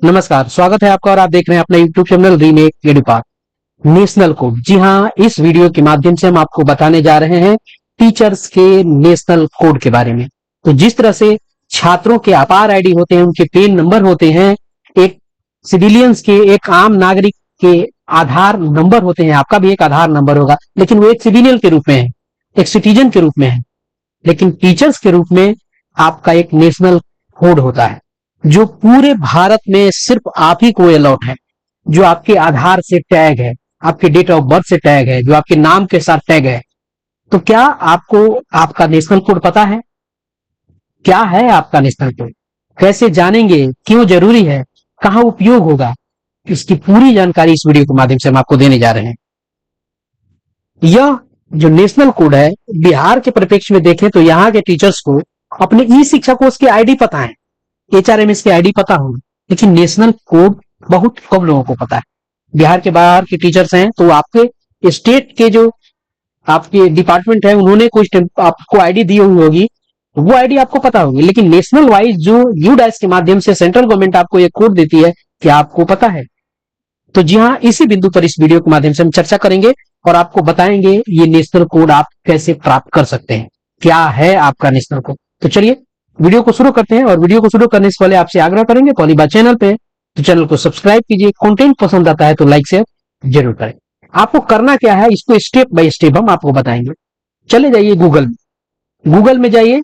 नमस्कार, स्वागत है आपका और आप देख रहे हैं अपना YouTube channel Remake Edupath. National code, जी हाँ, इस वीडियो के माध्यम से हम आपको बताने जा रहे हैं टीचर्स के नेशनल कोड के बारे में। तो जिस तरह से छात्रों के अपार आईडी होते हैं, उनके पेन नंबर होते हैं, एक सिविलियंस के, एक आम नागरिक के आधार नंबर होते हैं, आपका भी एक आधार नंबर होगा, लेकिन वो एक सिविलियन के रूप में है, एक सिटीजन के रूप में है। लेकिन टीचर्स के रूप में आपका एक नेशनल कोड होता है जो पूरे भारत में सिर्फ आप ही को अलॉट है, जो आपके आधार से टैग है, आपके डेट ऑफ बर्थ से टैग है, जो आपके नाम के साथ टैग है। तो क्या आपको आपका नेशनल कोड पता है? क्या है आपका नेशनल कोड? कैसे जानेंगे? क्यों जरूरी है? कहां उपयोग होगा? इसकी पूरी जानकारी इस वीडियो के माध्यम से हम आपको देने जा रहे हैं। यह जो नेशनल कोड है, बिहार के परिप्रेक्ष्य में देखें तो यहाँ के टीचर्स को अपने ई शिक्षा कोष के आईडी पता है, HRMS के आईडी पता होगा, लेकिन नेशनल कोड बहुत कम लोगों को पता है। बिहार के बाहर के टीचर्स हैं तो आपके स्टेट के जो आपके डिपार्टमेंट है, उन्होंने कुछ आपको आईडी दी हुई होगी, वो आईडी आपको पता होगी, लेकिन नेशनल वाइज जो यूडैश के माध्यम से सेंट्रल गवर्नमेंट आपको ये कोड देती है, क्या आपको पता है? तो जी हाँ, इसी बिंदु पर इस वीडियो के माध्यम से हम चर्चा करेंगे और आपको बताएंगे ये नेशनल कोड आप कैसे प्राप्त कर सकते हैं, क्या है आपका नेशनल कोड। तो चलिए वीडियो को शुरू करते हैं। और वीडियो को शुरू करने से पहले आपसे आग्रह करेंगे, पहली बार चैनल पे तो चैनल को सब्सक्राइब कीजिए, कंटेंट पसंद आता है तो लाइक शेयर जरूर करें। आपको करना क्या है, इसको स्टेप बाय स्टेप हम आपको बताएंगे। चले जाइए गूगल में जाइए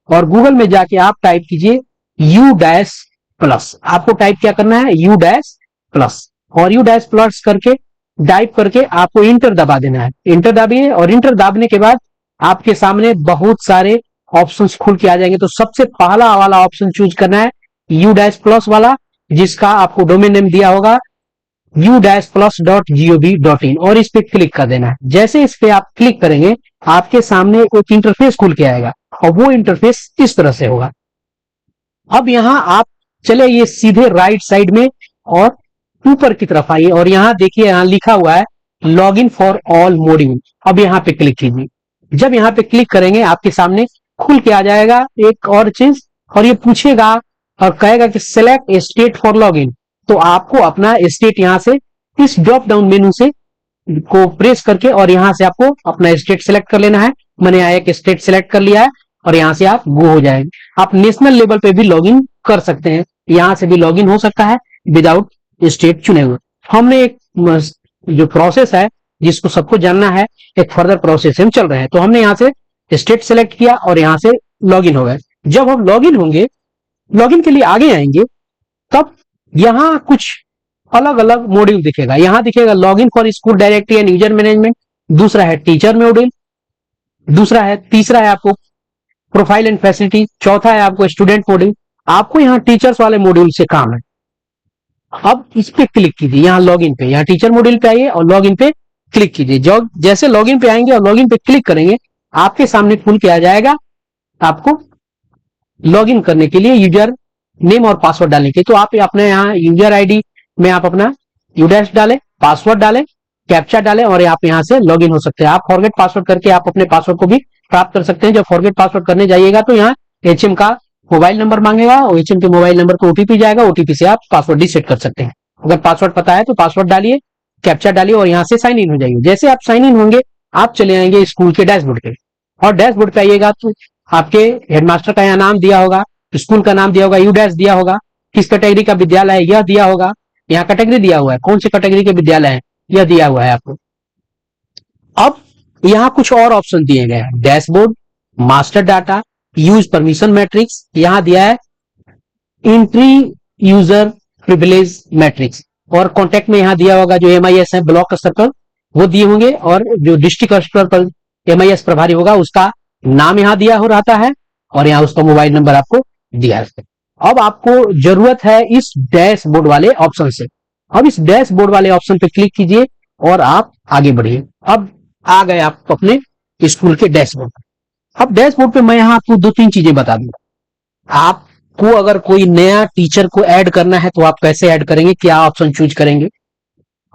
और गूगल में जाके आप टाइप कीजिए U-प्लस। आपको टाइप क्या करना है? U-प्लस, और U-प्लस करके टाइप करके आपको इंटर दबा देना है। इंटर दाबिए और इंटर दाबने के बाद आपके सामने बहुत सारे ऑप्शंस खुल के आ जाएंगे। तो सबसे पहला वाला ऑप्शन चूज करना है U-प्लस वाला, जिसका आपको डोमेन नेम दिया होगा u-plus.gov.in, और इस पे क्लिक कर देना है। जैसे इस पे आप क्लिक करेंगे, आपके सामने एक इंटरफेस खुल के आएगा और वो इंटरफेस इस तरह से होगा। अब यहां आप चले ये सीधे राइट साइड में और ऊपर की तरफ आइए और यहां देखिए, यहां लिखा हुआ है log in for all module. अब यहां पे क्लिक कीजिए। जब यहां पे क्लिक करेंगे, आपके सामने खुल के आ जाएगा एक और चीज, और ये पूछेगा और कहेगा कि select A state for log in. तो आपको अपना स्टेट यहां से इस ड्रॉप डाउन मेनू से को प्रेस करके और यहां से आपको अपना स्टेट सेलेक्ट कर लेना है। मैंने यहाँ एक स्टेट सेलेक्ट कर लिया है और यहां से आप गो हो जाएंगे। आप नेशनल लेवल पे भी लॉगिन कर सकते हैं, यहां से भी लॉगिन हो सकता है विदाउट स्टेट चुने हुए। हमने एक जो प्रोसेस है जिसको सबको जानना है, एक फर्दर प्रोसेस हम चल रहे हैं। तो हमने यहाँ से स्टेट सेलेक्ट किया और यहां से लॉगिन हो गए। जब हम लॉगिन होंगे, लॉगिन के लिए आगे आएंगे, तब यहां कुछ अलग अलग मॉड्यूल दिखेगा। यहां दिखेगा login for school directory and user management, दूसरा है टीचर मॉड्यूल, तीसरा है आपको प्रोफाइल एंड फैसिलिटी, चौथा है आपको स्टूडेंट मॉड्यूल। आपको यहाँ टीचर्स वाले मॉड्यूल से काम है। अब इस पे क्लिक कीजिए, यहाँ लॉगिन पे, यहाँ टीचर मॉड्यूल पे आइए और लॉगिन पे क्लिक कीजिए। जैसे लॉगिन पे आएंगे और लॉगिन पे क्लिक करेंगे, आपके सामने खुल के आ जाएगा आपको लॉगिन करने के लिए यूजर नेम और पासवर्ड डालने के। तो आप अपने यहाँ यूजर आईडी में आप अपना U- डालें, पासवर्ड डालें, कैप्चा डालें और आप यहाँ से लॉगिन हो सकते हैं। आप फॉरगेट पासवर्ड करके आप अपने पासवर्ड को भी प्राप्त कर सकते हैं। जब फॉरगेट पासवर्ड करने जाइएगा तो यहाँ HM का मोबाइल नंबर मांगेगा और HM के मोबाइल नंबर को OTP जाएगा, OTP से आप पासवर्ड रीसेट कर सकते हैं। अगर पासवर्ड पता है तो पासवर्ड डालिए, कैप्चा डालिए और यहाँ से साइन इन हो जाइए। जैसे आप साइन इन होंगे, आप चले आएंगे स्कूल के डैशबोर्ड पे, और डैशबोर्ड पे आइएगा तो आपके हेडमास्टर का यहाँ नाम दिया होगा, स्कूल का नाम दिया होगा, U- दिया होगा, किस कैटेगरी का विद्यालय है यह दिया होगा, यहाँ कैटेगरी दिया हुआ है, कौन से कैटेगरी के विद्यालय है यह दिया हुआ है आपको। अब यहाँ कुछ और ऑप्शन दिए गए हैं, dashboard, master data, use permission matrix, यहाँ दिया है एंट्री यूजर प्रिविलेज मैट्रिक्स, और कॉन्टेक्ट में यहाँ दिया होगा जो MIS है ब्लॉक स्तर पर वो दिए होंगे, और जो डिस्ट्रिक्ट स्तर पर MIS प्रभारी होगा उसका नाम यहाँ दिया हो रहता है, और यहाँ उसका मोबाइल नंबर आपको दिया है। अब आपको जरूरत है इस डैशबोर्ड वाले ऑप्शन से। अब इस डैशबोर्ड वाले ऑप्शन पे क्लिक कीजिए और आप आगे बढ़िए। अब आ गए आप अपने स्कूल के डैशबोर्ड पर। अब डैशबोर्ड पे मैं यहाँ आपको 2-3 चीजें बता दूंगा। आपको अगर कोई नया टीचर को ऐड करना है तो आप कैसे ऐड करेंगे, क्या ऑप्शन चूज करेंगे।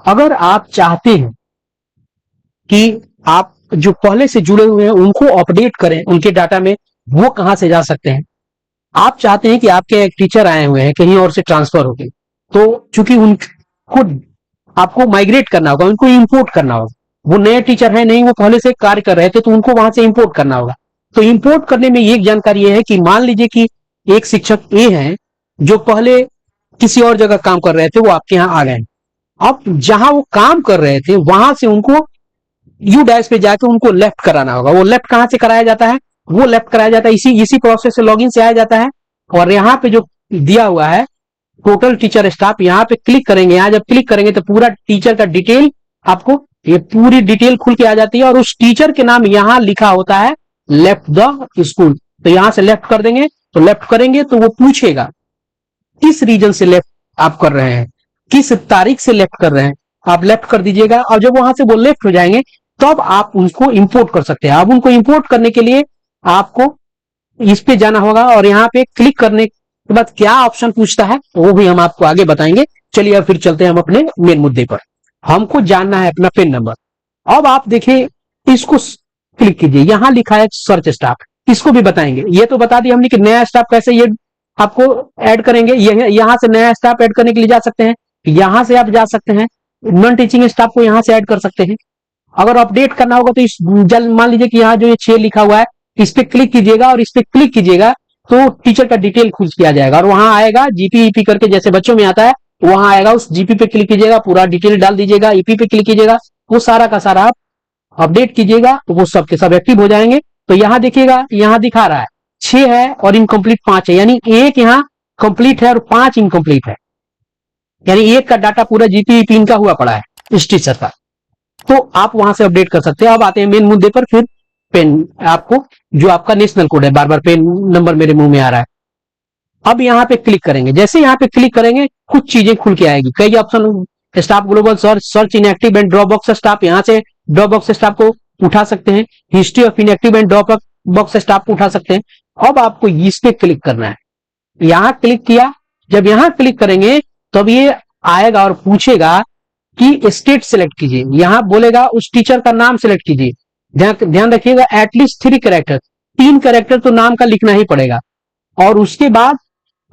अगर आप चाहते हैं कि आप जो पहले से जुड़े हुए हैं उनको अपडेट करें उनके डाटा में, वो कहां से जा सकते हैं। आप चाहते हैं कि आपके एक टीचर आए हुए हैं कहीं और से ट्रांसफर हो गए, तो चूंकि उनको आपको माइग्रेट करना होगा, उनको इंपोर्ट करना होगा, वो नए टीचर है नहीं, वो पहले से कार्य कर रहे थे, तो उनको वहां से इंपोर्ट करना होगा। तो इंपोर्ट करने में एक जानकारी ये है कि मान लीजिए कि एक शिक्षक ए हैं जो पहले किसी और जगह काम कर रहे थे, वो आपके यहाँ आ गए। अब जहां वो काम कर रहे थे वहां से उनको यू डैश पे जाके उनको लेफ्ट कराना होगा। वो लेफ्ट कहां से कराया जाता है? वो लेफ्ट कराया जाता है इसी प्रोसेस से लॉगिन से आया जाता है। और यहाँ पे जो दिया हुआ है टोटल टीचर स्टाफ, यहाँ पे क्लिक करेंगे। यहाँ जब क्लिक करेंगे तो पूरा टीचर का डिटेल आपको, ये पूरी डिटेल खुल के आ जाती है और उस टीचर के नाम यहाँ लिखा होता है लेफ्ट द स्कूल। तो यहां से लेफ्ट कर देंगे, तो लेफ्ट करेंगे तो वो पूछेगा किस रीजन से लेफ्ट आप कर रहे हैं, किस तारीख से लेफ्ट कर रहे हैं, आप लेफ्ट कर दीजिएगा। और जब वहां से वो लेफ्ट हो जाएंगे तब आप उनको इंपोर्ट कर सकते हैं। अब उनको इंपोर्ट करने के लिए आपको इस पे जाना होगा और यहाँ पे क्लिक करने के बाद क्या ऑप्शन पूछता है वो भी हम आपको आगे बताएंगे। चलिए अब फिर चलते हैं हम अपने मेन मुद्दे पर। हमको जानना है अपना पेन नंबर। अब आप देखिए इसको क्लिक कीजिए, यहां लिखा है सर्च स्टाफ, इसको भी बताएंगे। ये तो बता दिया हमने कि नया स्टाफ कैसे ये आपको ऐड करेंगे। यहां से नया स्टाफ ऐड करने के लिए जा सकते हैं, यहां से आप जा सकते हैं, नॉन टीचिंग स्टाफ को यहां से ऐड कर सकते हैं। अगर अपडेट करना होगा तो इस जल मान लीजिए कि यहाँ जो ये 6 लिखा हुआ है इस पे क्लिक कीजिएगा और इस पे क्लिक कीजिएगा तो टीचर का डिटेल खुल किया जाएगा और वहां आएगा जीपी ईपी करके, जैसे बच्चों में आता है वहां आएगा। उस जीपी पे क्लिक कीजिएगा, पूरा डिटेल डाल दीजिएगा, ईपी पे क्लिक कीजिएगा, वो सारा का सारा आप अपडेट कीजिएगा तो वो सब के सब एक्टिव हो जाएंगे। तो यहां देखिएगा, यहां दिखा रहा है 6 है और इनकम्प्लीट 5 है, यानी एक यहाँ कंप्लीट है और 5 इनकम्प्लीट है, यानी एक का डाटा पूरा जीपी ईपी इनका हुआ पड़ा है इस टीचर का। तो आप वहां से अपडेट कर सकते हैं। अब आते हैं मेन मुद्दे पर। फिर पेन आपको जो आपका नेशनल कोड है, बार बार पेन नंबर मेरे मुंह में आ रहा है। अब यहाँ पे क्लिक करेंगे, जैसे यहाँ पे क्लिक करेंगे कुछ चीजें खुल के आएगी, कई option, staff global search, search inactive and drop box staff, यहाँ से ड्रॉप बॉक्स स्टाफ को उठा सकते हैं, history of inactive and drop box staff को उठा सकते हैं। अब आपको इस पे क्लिक करना है, यहां क्लिक किया, जब यहां क्लिक करेंगे तब ये आएगा और पूछेगा कि स्टेट सिलेक्ट कीजिए। यहां बोलेगा उस टीचर का नाम सिलेक्ट कीजिए। ध्यान रखिएगा एटलीस्ट 3 कैरेक्टर, 3 कैरेक्टर तो नाम का लिखना ही पड़ेगा और उसके बाद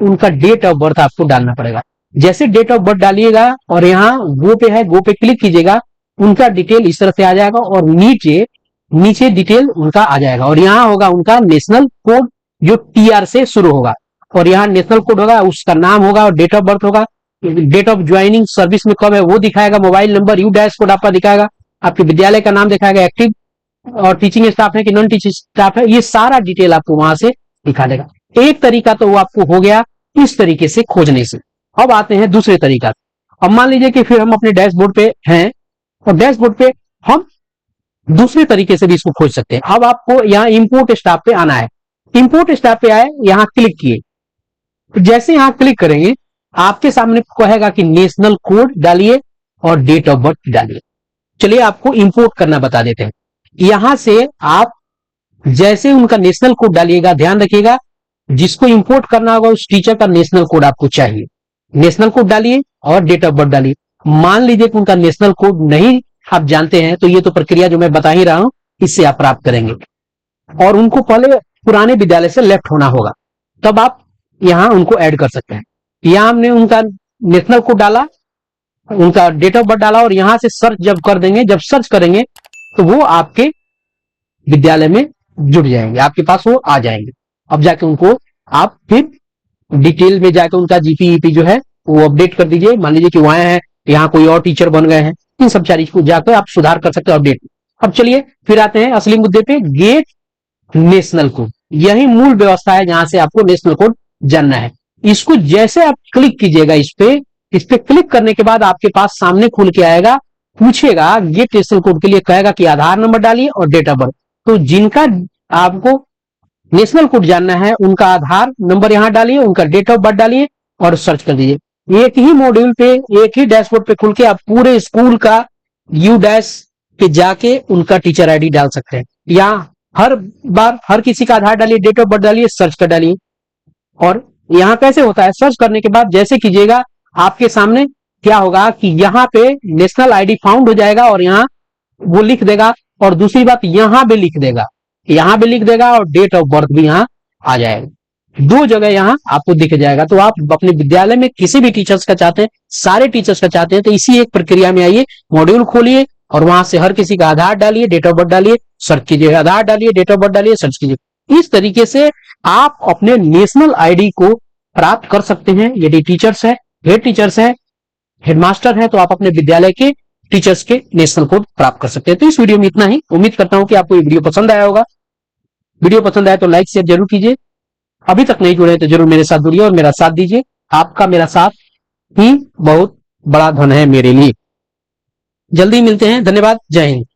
उनका डेट ऑफ बर्थ आपको डालना पड़ेगा। जैसे डेट ऑफ बर्थ डालिएगा और यहाँ गो पे है, गो पे क्लिक कीजिएगा, उनका डिटेल इस तरह से आ जाएगा और नीचे नीचे डिटेल उनका आ जाएगा और यहाँ होगा उनका नेशनल कोड जो टीआर से शुरू होगा और यहाँ नेशनल कोड होगा, उसका नाम होगा और डेट ऑफ बर्थ होगा, डेट ऑफ ज्वाइनिंग सर्विस में कब है वो दिखाएगा, mobile number, you dash code आपका दिखाएगा, आपके विद्यालय का नाम दिखाएगा, एक्टिव और टीचिंग स्टाफ है कि नॉन टीचिंग स्टाफ है, ये सारा डिटेल आपको वहां से दिखा देगा। एक तरीका तो वो आपको हो गया इस तरीके से खोजने से। अब आते हैं दूसरे तरीका। अब मान लीजिए कि फिर हम अपने डैशबोर्ड पे हैं और डैशबोर्ड पे हम दूसरे तरीके से भी इसको खोज सकते हैं। अब आपको यहाँ इंपोर्ट स्टाफ पे आना है, इंपोर्ट स्टाफ पे आए, यहाँ क्लिक किए, जैसे यहाँ क्लिक करेंगे आपके सामने कहेगा कि नेशनल कोड डालिए और डेट ऑफ बर्थ डालिए। चलिए आपको इंपोर्ट करना बता देते हैं। यहां से आप जैसे उनका नेशनल कोड डालिएगा, ध्यान रखिएगा जिसको इंपोर्ट करना होगा उस टीचर का नेशनल कोड आपको चाहिए। नेशनल कोड डालिए और डेट ऑफ बर्थ डालिए। मान लीजिए कि उनका नेशनल कोड नहीं आप जानते हैं तो ये तो प्रक्रिया जो मैं बता ही रहा हूं इससे आप प्राप्त करेंगे और उनको पहले पुराने विद्यालय से लेफ्ट होना होगा, तब आप यहां उनको ऐड कर सकते हैं। यहां हमने उनका नेशनल कोड डाला, उनका डेट ऑफ बर्थ डाला और यहां से सर्च जब कर देंगे, जब सर्च करेंगे तो वो आपके विद्यालय में जुड़ जाएंगे, आपके पास वो आ जाएंगे। अब जाके उनको आप फिर डिटेल में जाके उनका जीपी जो है वो अपडेट कर दीजिए। मान लीजिए कि वहां है, यहाँ कोई और टीचर बन गए हैं, इन सब चीज को जाकर आप सुधार कर सकते हो अपडेट। अब चलिए फिर आते हैं असली मुद्दे पे, गेट नेशनल कोड। यही मूल व्यवस्था है जहां से आपको नेशनल कोड जानना है। इसको जैसे आप क्लिक कीजिएगा इस पे क्लिक करने के बाद आपके पास सामने खुल के आएगा, पूछेगा गेट नेशनल कोड के लिए, कहेगा कि आधार नंबर डालिए और डेट ऑफ बर्थ। तो जिनका आपको नेशनल कोड जानना है उनका आधार नंबर यहां डालिए, उनका डेट ऑफ बर्थ डालिए और सर्च कर दीजिए। एक ही मॉड्यूल पे, एक ही डैशबोर्ड पे खुल के आप पूरे स्कूल का यू डैश पे जाके उनका टीचर आईडी डाल सकते हैं। यहाँ हर बार हर किसी का आधार डालिए, डेट ऑफ बर्थ डालिए, सर्च कर डालिए। और यहाँ कैसे होता है, सर्च करने के बाद जैसे कीजिएगा आपके सामने क्या होगा कि यहाँ पे नेशनल आईडी फाउंड हो जाएगा और यहाँ वो लिख देगा और दूसरी बात यहाँ भी लिख देगा, यहाँ भी लिख देगा और डेट ऑफ बर्थ भी यहाँ आ जाएगा। दो जगह यहाँ आपको दिख जाएगा। तो आप अपने विद्यालय में किसी भी टीचर्स का चाहते हैं, सारे टीचर्स का चाहते हैं, तो इसी एक प्रक्रिया में आइए, मॉड्यूल खोलिए और वहां से हर किसी का आधार डालिए, डेट ऑफ बर्थ डालिए, सर्च कीजिए, आधार डालिए, डेट ऑफ बर्थ डालिए, सर्च कीजिए। इस तरीके से आप अपने नेशनल आईडी को प्राप्त कर सकते हैं। यदि टीचर्स है, हेड टीचर्स है, हेडमास्टर है, तो आप अपने विद्यालय के टीचर्स के नेशनल कोड प्राप्त कर सकते हैं। तो इस वीडियो में इतना ही। उम्मीद करता हूं कि आपको ये वीडियो पसंद आया होगा। वीडियो पसंद आया तो लाइक शेयर जरूर कीजिए। अभी तक नहीं जुड़े तो जरूर मेरे साथ जुड़िए और मेरा साथ दीजिए। आपका मेरा साथ ही बहुत बड़ा धन है मेरे लिए। जल्दी मिलते हैं। धन्यवाद। जय हिंद।